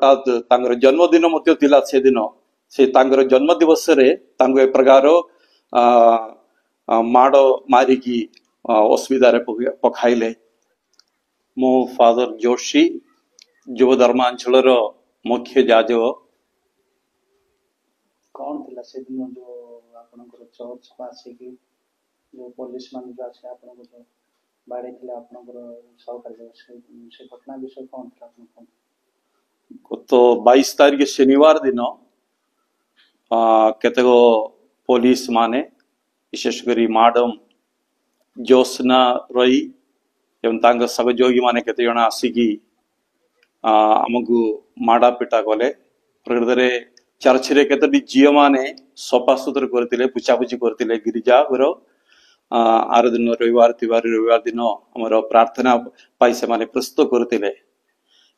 हठात जन्मदिन से दिन से जन्म दिवस ए प्रकार माड़ मारिकी असुविधा पखाइले। मो फादर जोशी युव धर्मांचल मुख्य जाजक। कौन थिला से दिन जो आपनकर चर्च पास की जो पुलिस मान जो आसे आपनकर जो बाड़े थिला आपनकर सहकारी से घटना विषय कौन थिला आपन तो 22 तारीख शनिवार दिन केतक पुलिस माने विशेषकर मैडम ज्योत्सना रई एवं सहयोगी माने केते जण आसिकी आमको माड़ा पिटा कले। प्रकृत चर्च रे केतोटी झील माने सफा सुतरा करथिले पुछापुछि करथिले गिरिजा घर आर दिन रविवार दिन आमर प्रार्थना पाई से माने प्रस्तुत करथिले।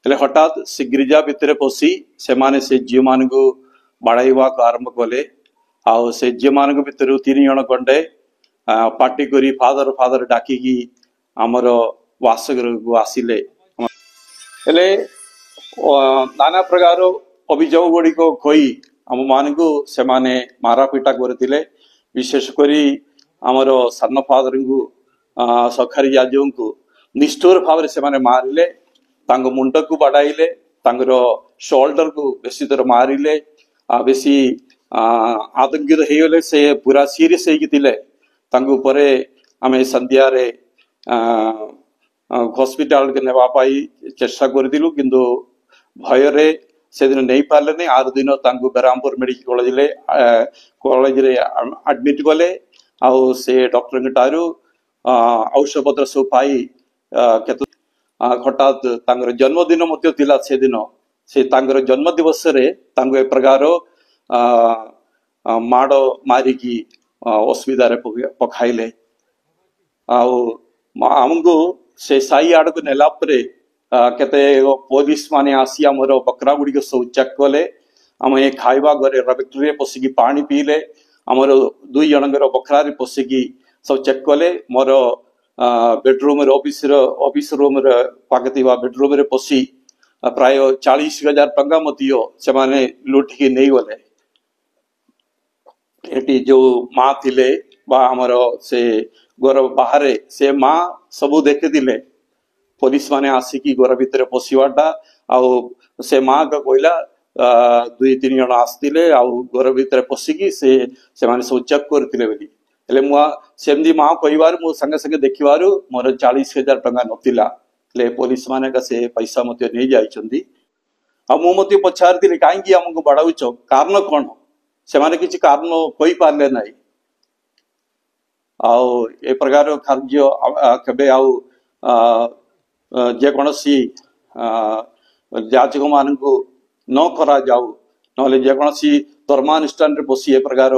हठात से गिरिजा भितर पशि से माने से झील मान को बाड़ाइवा आरंभ कले। आउ से झील मान भितर 3 जण खंडे पार्टी करी फादर फादर डाकिकी आमर वासगर को आसिले। नाना प्रकार अभियोग गुड़िक कही आम मान को से माने मारापिटा करथिले। विशेषकर आमर सान फादर को सखारी जाजों को निष्ठुर भाव से माने मारिले। मुंड को बाड़ाइले शोल्डर को बेसी तर मारिले। बेसी आतंकित होगले से पूरा सीरीयस होते आम संध्या हॉस्पिटल के नेवाई चेष्टा करूँ किंतु भय से दिन नहीं पारे। आर दिन बेरामपुर मेडिकल कॉलेज एडमिट कले। आउ से डॉक्टर ठारू औषध पत्र सब पाई हठात जन्मदिन से दिन से जन्म दिवस ए प्रकार माड़ मारिकी असुविधा पखाइले। आमको से साई आड़ को नेला केते पुलिस माने आसी आमर बकरा गुड़िक सब चेक कले। आम ये खाइबा घरे रेफ्रिजरेटर रे पशिकी पानी पीले। आमर 2 जनकर बकरा पशिकी सब चेक कले। मोर बेडरूम ऑफिस रूम पाके बेडरूम रे पशि प्राय 40,000 टंका से माने लुटिकी नहीं गले। एटी जो माँ थिले बा हमर से घर बाहर से माँ सबू देखी दिले। पुलिस माने आसिकी घर भितर पशिवाटा आउ से माँ का कहला 2-3 जन आसतिले आउ घर भितर पशिकी से माने सब चेक करथिले बोली। हेले सेमती माँ कहबार मु संगे संगे देखिबारु मोर 40,000 टंका नथिला। ले पुलिस माने का से पैसा मते नहीं जाइछंदी। आ मु मते पछारथिले काहेकि हमको बाड़ाउछ कारण कोन से माने किछि कारण कहि पारले नाही। आउ ए प्रकार कार्य केबे आउ जे कोनसी जाचक मान को न करा जाऊ नले जे कोनसी धर्मानुष्ठान रे पसी ए प्रकार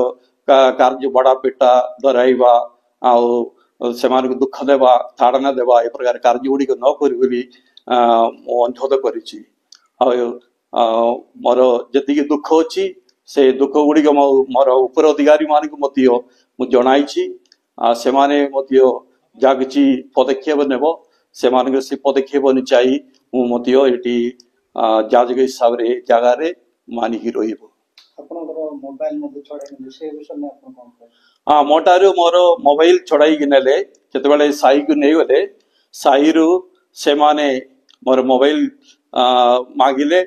कार्य बड़ा पेटा दराइबा आउ से दुख देवा ताड़ना देवा ए प्रकार कार्य गुड़िक न करी अनुरोध करिछि। मोर जति दुख अच्छी से दुख गुड़िक मोर उपर अधिकारी मान को मु जनाइछि। से माने जहा किछि पदक्षेप नेब से से पदक्षेप अनुचायी मुझे जाजक हिसाब से जगार मानिकी रहिबो। हाँ मोटारू मोर मोबाइल छड़ाई नेले जिते साई को नहीं गले साई रु से माने मोर मोबाइल मागिले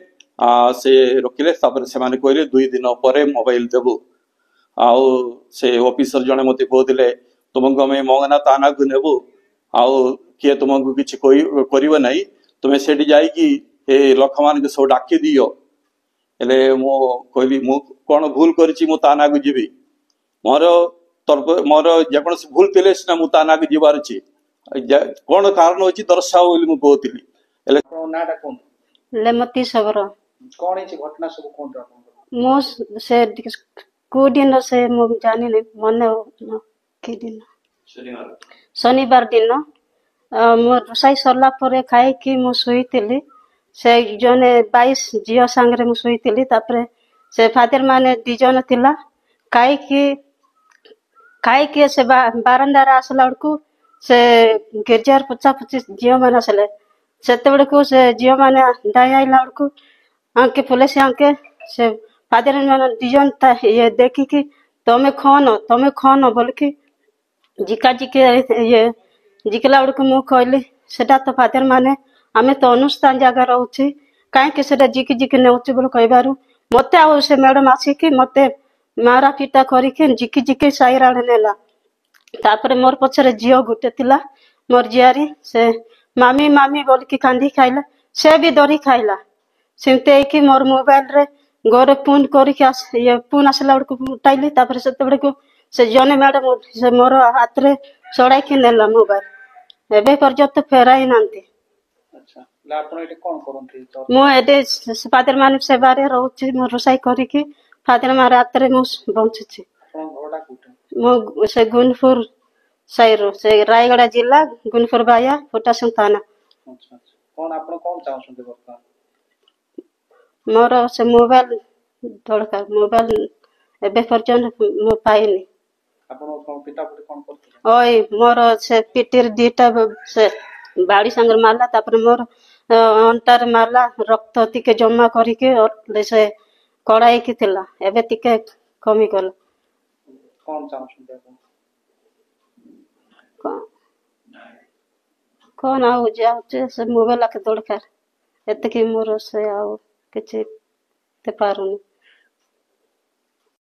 से रखिले। से माने कहले 2 दिन पर मोबाइल देबू। आउ से ऑफिसर जने मते कहते तुमको आम मंगना ताना को नेबू आउ किए तुमको किसी कर ना तुम्हें से जाकि लोक मान सब डाकी दियो। हेले मु कहली मु कौन भूल करी ताना को जीवी मोर तरफ मोर जेकोसी भूल थे सीना मु ताना को जीवार अच्छी कौन कारण अच्छी दर्शाओ बोली मुझे लेमती सबर कौन घटना सब कौन मो से को दिन से मु जानी नहीं मन कि दिन शनिवार दिन मो रोसाई सरला परे खाई कि मु सोईतिली से जने 22 झियो सांगरे मु सोईतिली। तापरे से फादर माने 2 जन थिला खाई कि से बारंदार आसला बड़कू से गिरजार 50-25 झियो मान आसले। सेते बड़कू से झियो माने दाई आइला बड़कू आंके पुलिस आंके से फादर मैंने डिजन था ये देखी कि तुम्हें कौन बोल कि जिका जिके ये जिकला उड़क मु कहली सेटा तो फादर माने आमे तो अनुष्ठान जगह रोचे कहीं सेटा जिकी जिकी नेउची बोल कहबारु मते आ से मैडम आसिकी मते मारा पिटा करिके जिकी जिकी साइरा नेला तापर मोर पछरे झियो गुटे थिला मोर जियारी से मामी मामी बोल कि कांदी खाइला से भी डरी खाइला सेमते कि मोर मोबाइल रे गोरे फोन करिके ये फोन आसला उड़को उठाइली तापर से तबड़े को से जने मैडम से मोर हाथ रे सड़ाई के नेला मोबाइल एबे पर्यंत फेराई नांती अच्छा ले आपण एटे कोन करंती चर्च मु एटे फादर माने सेवारे रहउछि मोर रोसाई करिके फादर मारे हाथ रे मु बंचुछि आपण घरडा कोठे मु से गुनपुर साइरो से रायगढ़ जिला गुनपुर बाया फुटासन थाना अच्छा अच्छा कोन आपण कोन चाहछन्ते बर्तमान मोर से मोबाइल दरकार मोबाइल एबे पर्यंत मु पाइनी आपण कोन पिटा पुटी कोन करते ओय मोर से पिटिर दीटा से बाड़ी संगर मारला तापर मोर अंटार मारला रक्त तिके जमा करिके और से कड़ाई की थिला एबे तिके कमी गला कोन चाहछन्ते आपण कौन आउ जाउचे से मोबाइल के दरकार एतकी मोर से आउ किछि ते पारुनी